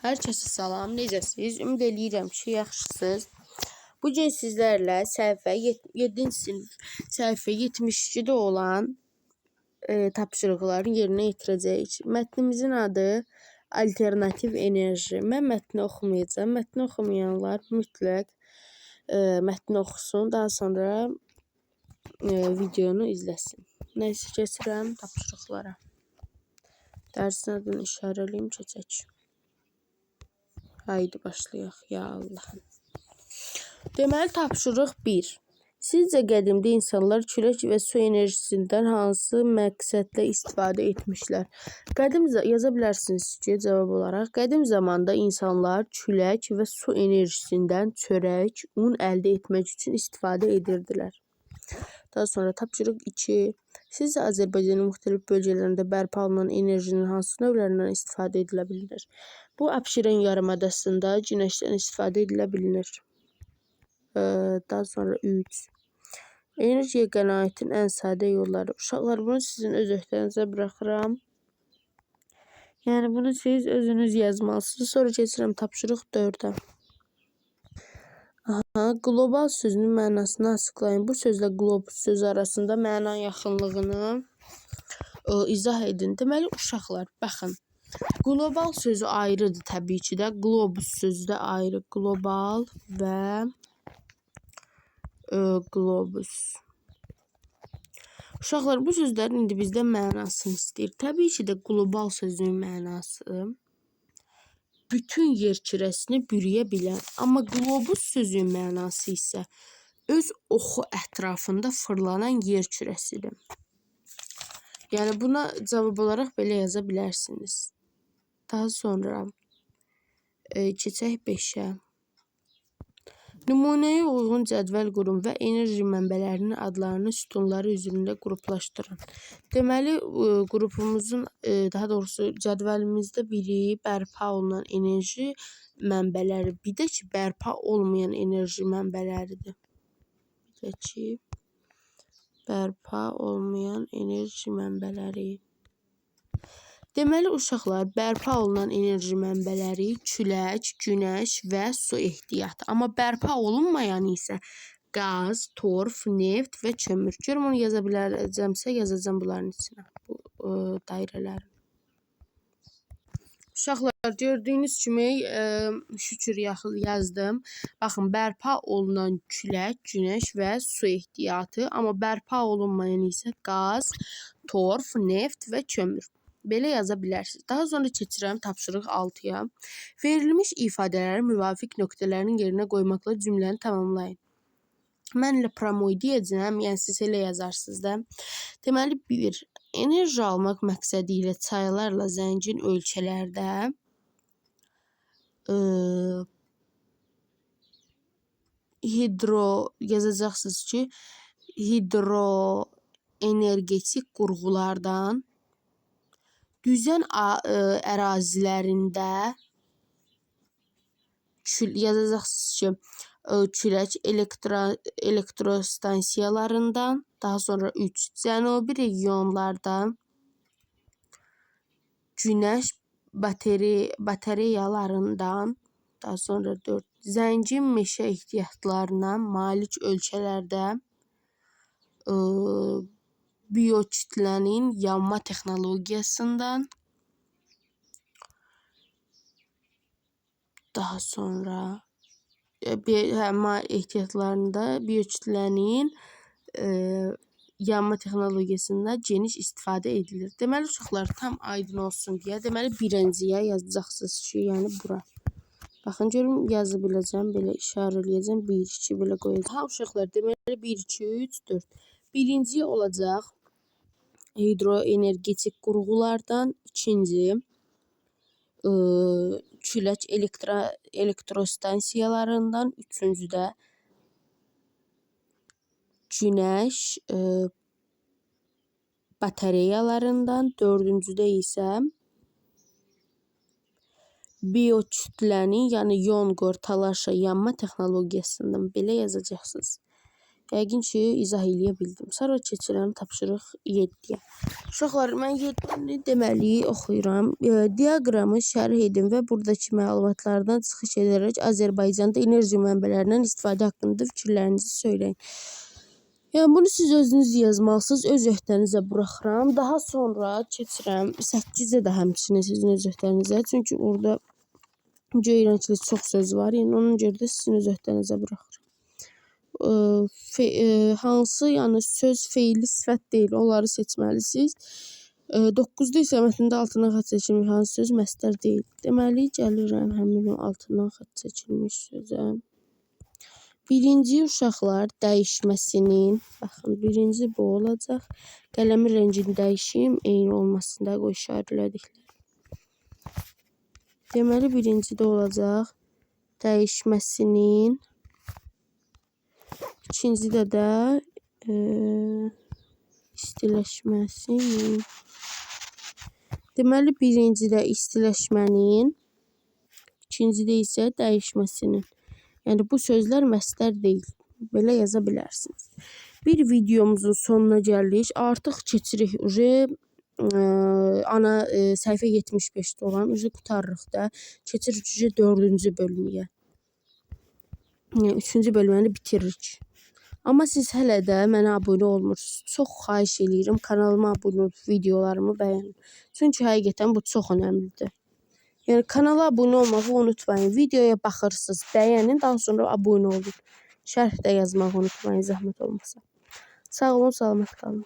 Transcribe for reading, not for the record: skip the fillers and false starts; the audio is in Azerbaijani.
Hər kəsə salam, necəsiniz? Ümid eləyirəm ki, yaxşısınız. Bu gün sizlərlə səhifə 7-ci sinif səhifə 72-də olan tapşırıqların yerinə yetirəcəyik. Mətnimizin adı alternativ enerji. Mən mətni oxumayacağam. Mətni oxumayanlar mütləq mətni oxusun, daha sonra videonu izləsin. Nəysə, keçirəm tapşırıqlara. Dərsin adını işarələyim, keçək. Haydi başlayaq, ya Allahım. Deməli, tapşırıq 1. Sizcə qədimdə insanlar külək və su enerjisindən hansı məqsədlə istifadə etmişlər? Yaza bilərsiniz ki, cavab olaraq. Qədim zamanda insanlar külək və su enerjisindən çörək, un əldə etmək üçün istifadə edirdilər. Daha sonra tapşırıq 2. Sizcə Azərbaycanın müxtəlif bölgələrində bərpa olunan enerjinin hansı növlərindən istifadə edilə bilir? Bu, Abşeron yarımadasında günəşdən istifadə edilə bilir. Daha sonra 3. Enerjiyə qənaətin ən sadə yolları. Uşaqlar, bunu sizin öz öhdənizə buraxıram. Yəni, bunu siz özünüz yazmalısınız. Sonra keçirəm tapşırıq 4-ə. Qlobal sözünün mənasını açıqlayın. Bu sözlə qlobus sözü arasında məna yaxınlığını izah edin. Deməli, uşaqlar, baxın. Qlobal sözü ayrıdır təbii ki də. Qlobus sözü də ayrı. Qlobal və qlobus. Uşaqlar, bu sözlərin indi bizdə mənasını istəyir. Təbii ki də qlobal sözünün mənası bütün yer kürəsini bürüyə bilən. Amma qlobus sözünün mənası isə öz oxu ətrafında fırlanan yer kürəsidir. Yəni, buna cavab olaraq belə yaza bilərsiniz. Daha sonra keçək 5-ə. Nümunəyə uyğun cədvəl qurun və enerji mənbələrinin adlarını sütunları üzərində qruplaşdırın. Deməli, qrupumuzun, daha doğrusu cədvəlimizdə biri bərpa olunan enerji mənbələri, bir də ki, bərpa olmayan enerji mənbələridir. Bir də ki, bərpa olmayan enerji mənbələri. Deməli, uşaqlar, bərpa olunan enerji mənbələri külək, günəş və su ehtiyatı. Amma bərpa olunmayan isə qaz, torf, neft və kömür. Görüm, onu yaza biləcəmsə, yazacağım bunların içinə, bu dairələrin. Uşaqlar, gördüyünüz kimi şükür yazdım. Baxın, bərpa olunan külək, günəş və su ehtiyatı. Amma bərpa olunmayan isə qaz, torf, neft və kömür. Belə yaza bilərsiniz. Daha sonra keçirəm tapşırıq 6-ya. Verilmiş ifadələri müvafiq nöqtələrin yerinə qoymaqla cümləni tamamlayın. Mən elə promoy deyəcəm, yəni siz elə yazarsınız da. Deməli, 1. Enerji almaq məqsədi ilə çaylarla zəngin ölkələrdə yazacaqsınız ki, hidroenergetik qurğulardan düzən ərazilərində yazacaqsınız ki, külək elektrostansiyalarından, daha sonra 3. Cənubi regionlarda günəş batareyalarından, daha sonra 4. Zəngin meşə ehtiyatlarına malik ölkələrdə biokütlənin yanma texnologiyasından, daha sonra ehtiyatlarında biokütlənin yanma texnologiyasında geniş istifadə edilir. Deməli, uşaqlar, tam aydın olsun deyə, deməli, birinciyə yazacaqsınız ki, yəni bura. Baxın, görüm, yazı biləcəm, belə işarələyəcəm, 1, 2, belə qoyacaq. Uşaqlar, deməli, 1, 2, 3, 4. Birinciyə olacaq hidroenergetik qurğulardan, ikinci külək elektrostansiyalarından, üçüncüdə günəş batareyalarından, dördüncüdə isə biokütlənin, yəni yonqor, talaşa yanma texnologiyasından belə yazacaqsınız. Yəqin ki, izah eləyə bildim. Sonra keçirəm tapşırıq 7-yə. Uşaqlar, mən 7-ni deməli oxuyuram. Diaqramı şərh edin və buradakı məlumatlardan çıxış edərək Azərbaycanda enerji mənbələrindən istifadə haqqında fikirlərinizi söyləyin. Yəni, bunu siz özünüz yazmalısınız, öz öhdənizə buraxıram. Daha sonra keçirəm 8-ə də həmçinin sizin öz öhdənizə. Çünki orada görürəm ki, çox söz var. Yəni, ona görə də sizin öz öhdənizə buraxıram. Hansı, yəni söz, feilli, sifət deyil, onları seçməlisiniz. 9-da isə mətndə altından xətt çəkilmiş hansı söz məsdər deyil. Deməli, gəlirəm həmin o altından xətt çəkilmiş sözə. Birinci uşaqlar dəyişməsinin, baxın, birinci bu olacaq. Qələmin rəngini dəyişim, eyni olmasın da, qoy işarələdiklər. Deməli, birincidə olacaq dəyişməsinin. İkincidə də istiləşməsinin. Deməli, birincidə istiləşmənin, ikincidə isə dəyişməsinin. Yəni, bu sözlər məsdər deyil. Belə yaza bilərsiniz. Bir videomuzun sonuna gəlirik. Artıq keçirik. Ana səhifə 75-də olan. Qutarırıq da. Keçirik 4-cü bölümüyə. Yəni, 3-cü bölüməni bitiririk. Amma siz hələ də mənə abunə olmursunuz. Çox xahiş edirəm. Kanalıma abunə olub videolarımı bəyənin. Çünki həqiqətən bu çox önəmlidir. Yəni, kanala abunə olmağı unutmayın. Videoya baxırsınız, bəyənin, daha sonra abunə olun. Şərh də yazmağı unutmayın, zəhmət olmasa. Sağ olun, salamat qalın.